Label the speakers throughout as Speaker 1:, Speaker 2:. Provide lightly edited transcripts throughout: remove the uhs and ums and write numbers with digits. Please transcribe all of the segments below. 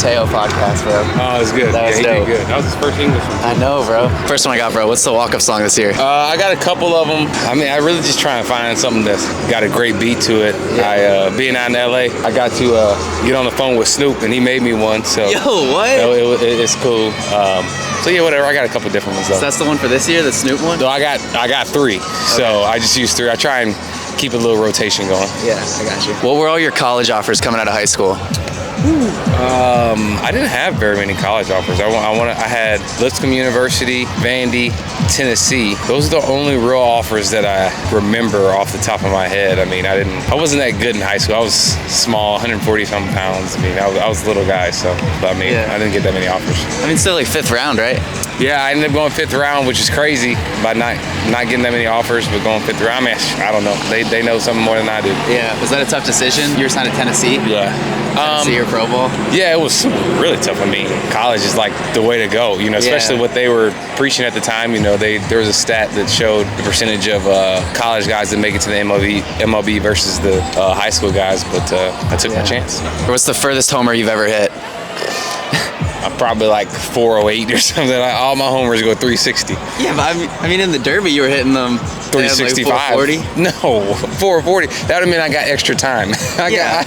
Speaker 1: Mateo podcast, bro.
Speaker 2: Oh, it was good.
Speaker 1: That was dope.
Speaker 2: Good. That was his first English one.
Speaker 1: I know, bro. First one I got, bro. What's the walk-up song this year?
Speaker 2: I got a couple of them. I mean, I really just try and find something that's got a great beat to it. Yeah. Being out in LA, I got to get on the phone with Snoop, and he made me one. So
Speaker 1: yo, what?
Speaker 2: It's cool. So yeah, whatever. I got a couple different ones though.
Speaker 1: So that's the one for this year, the Snoop one?
Speaker 2: So I got 3. Okay. So I just used 3. I try and keep a little rotation going.
Speaker 1: Yeah, I got you. What were all your college offers coming out of high school?
Speaker 2: I didn't have very many college offers. I had Lipscomb University, Vandy, Tennessee. Those are the only real offers that I remember off the top of my head. I mean, I wasn't that good in high school. I was small, 140 something pounds. I mean, I was a little guy, so I didn't get that many offers.
Speaker 1: I mean, still like 5th round, right?
Speaker 2: Yeah, I ended up going 5th round, which is crazy by not getting that many offers, but going 5th round. I mean, I don't know. They know something more than I do.
Speaker 1: Yeah. Was that a tough decision? You were signed to Tennessee?
Speaker 2: Yeah.
Speaker 1: Tennessee or Pro Bowl?
Speaker 2: Yeah, it was really tough. I mean, college is like the way to go, especially what they were preaching at the time. There was a stat that showed the percentage of college guys that make it to the MLB versus the high school guys, but I took my chance.
Speaker 1: What's the furthest homer you've ever hit?
Speaker 2: Probably like 408 or something. All my homers go 360.
Speaker 1: Yeah, but I mean, in the Derby, you were hitting them
Speaker 2: 365.
Speaker 1: Like 440?
Speaker 2: No, 440. That would mean I got extra time. I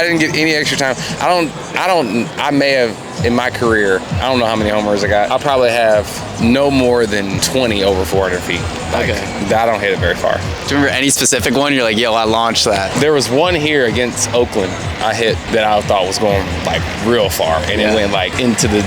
Speaker 2: didn't get any extra time. I may have, in my career, I don't know how many homers I got. I'll probably have no more than 20 over 400 feet. I don't hit it very far.
Speaker 1: Do you remember any specific one? You're like, yo, I launched that.
Speaker 2: There was one here against Oakland I hit that I thought was going like real far, and it went like into the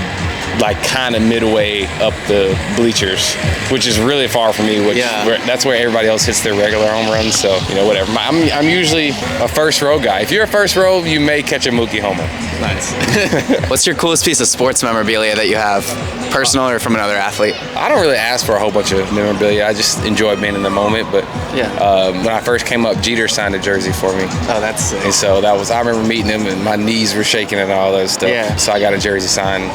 Speaker 2: kind of midway up the bleachers, which is really far for me. That's where everybody else hits their regular home runs. So whatever. I'm usually a first row guy. If you're a first row, you may catch a Mookie homer.
Speaker 1: Nice. What's your coolest piece of sports memorabilia that you have, personal or from another athlete?
Speaker 2: I don't really ask for a whole bunch of memorabilia. I just enjoy being in the moment. But when I first came up, Jeter signed a jersey for me.
Speaker 1: Oh, that's sick.
Speaker 2: And so I remember meeting him, and my knees were shaking and all that stuff.
Speaker 1: Yeah.
Speaker 2: So I got a jersey signed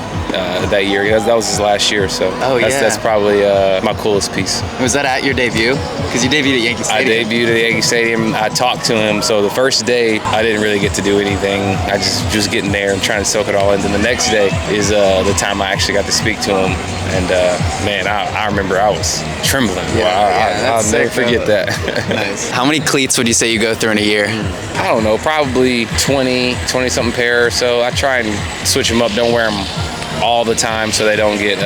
Speaker 2: that year. That was his last year. So that's probably my coolest piece.
Speaker 1: Was that at your debut? Because you debuted at Yankee Stadium.
Speaker 2: I debuted at Yankee Stadium. I talked to him. So the first day, I didn't really get to do anything. I just getting there and trying to soak it all in. Then the next day is the time I actually got to speak to him. And man, I remember I was trembling. I'll never forget that.
Speaker 1: Nice. How many cleats would you say you go through in a year?
Speaker 2: I don't know, probably 20 something pair or so. I try and switch them up. Don't wear them all the time so they don't get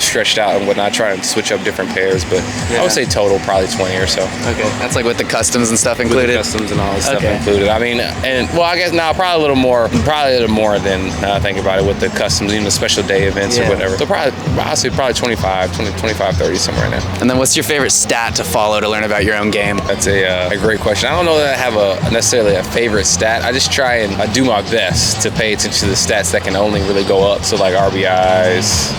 Speaker 2: stretched out and whatnot. I try and switch up different pairs, but I would say total probably 20 or so.
Speaker 1: Okay, that's like with the customs and stuff included?
Speaker 2: With the customs and all that stuff included. I mean, I guess now probably a little more than I think about it with the customs, even the special day events or whatever. So probably 25, 30 somewhere in there.
Speaker 1: And then what's your favorite stat to follow to learn about your own game?
Speaker 2: That's a great question. I don't know that I have necessarily a favorite stat. I just try and I do my best to pay attention to the stats that can only really go up. So like RBIs,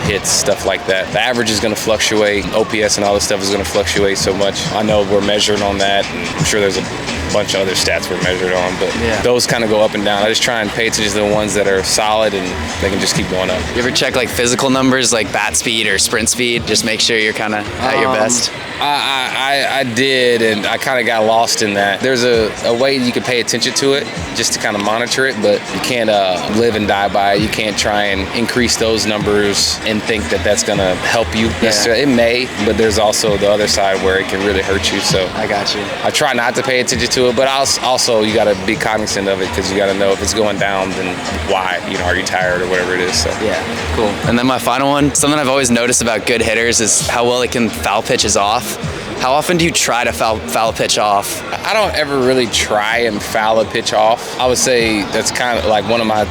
Speaker 2: hits, stuff like that. The average is going to fluctuate. OPS and all this stuff is going to fluctuate so much. I know we're measured on that, and I'm sure there's a bunch of other stats we're measured on, but those kind of go up and down. I just try and pay attention to the ones that are solid and they can just keep going up.
Speaker 1: You ever check like physical numbers like bat speed or sprint speed? Just make sure you're kind of at your best?
Speaker 2: I did, and I kind of got lost in that. There's a way you can pay attention to it just to kind of monitor it, but you can't live and die by it. You can't try and increase those numbers and think that that's going to help you necessarily. It may, but there's also the other side where it can really hurt you. So
Speaker 1: I got you.
Speaker 2: I try not to pay attention to it, but also you got to be cognizant of it because you got to know if it's going down, then why? Are you tired or whatever it is? So
Speaker 1: yeah, cool. And then my final one, something I've always noticed about good hitters is how well they can foul pitches off. How often do you try to foul a pitch off?
Speaker 2: I don't ever really try and foul a pitch off. I would say that's kind of like one of my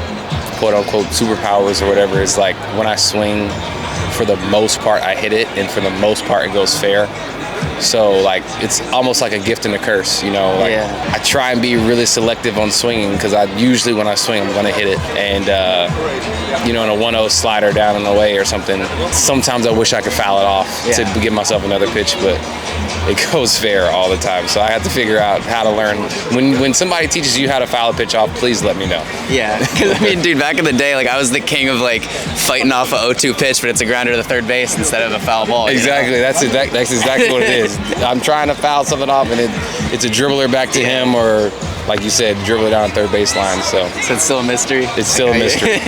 Speaker 2: quote-unquote superpowers or whatever is like when I swing, for the most part, I hit it, and for the most part, it goes fair. So like it's almost like a gift and a curse, I try and be really selective on swinging because usually when I swing I'm gonna hit it, and in a 1-0 slider down and away or something, sometimes I wish I could foul it off to give myself another pitch, but it goes fair all the time. So I have to figure out how to learn. When somebody teaches you how to foul a pitch off, please let me know.
Speaker 1: Yeah, because dude, back in the day, I was the king of fighting off a 0-2 pitch, but it's a grounder to the third base instead of a foul ball.
Speaker 2: Exactly, that's exactly what it is. I'm trying to foul something off, and it's a dribbler back to him, or like you said, dribble it down third baseline. So
Speaker 1: it's still a mystery.
Speaker 2: It's still a mystery.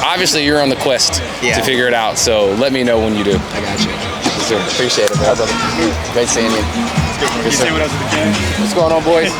Speaker 2: Obviously you're on the quest to figure it out. So let me know when you do.
Speaker 1: I got you.
Speaker 2: Sure. Appreciate it, man.
Speaker 1: Great seeing you.
Speaker 2: What's going on, boys?